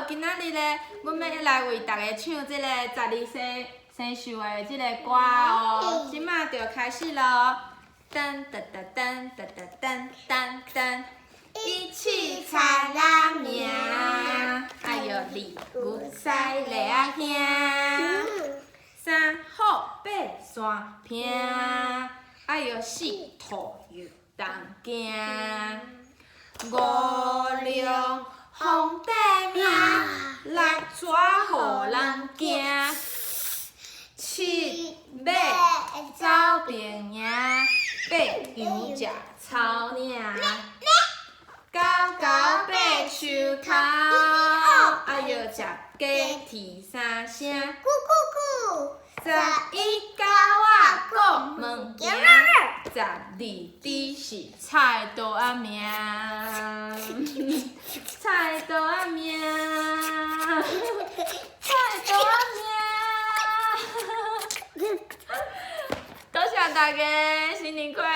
今仔日咧，阮要来为大家唱即个12生肖的即个歌哦。即马就开始咯。噔噔噔噔噔噔噔噔噔，一起猜啦名，哎哟，二牛赛嘞啊兄，三虎爬山坪，哎哟，四兔又当行，五六皇帝命，六蛇互人惊，七马走平赢，八羊食草领，九九爬树头，哎哟，食鸡啼三声，11狗仔讲物件，12猪是菜刀仔命，菜刀仔命，菜刀仔命。多谢大家，新年快乐！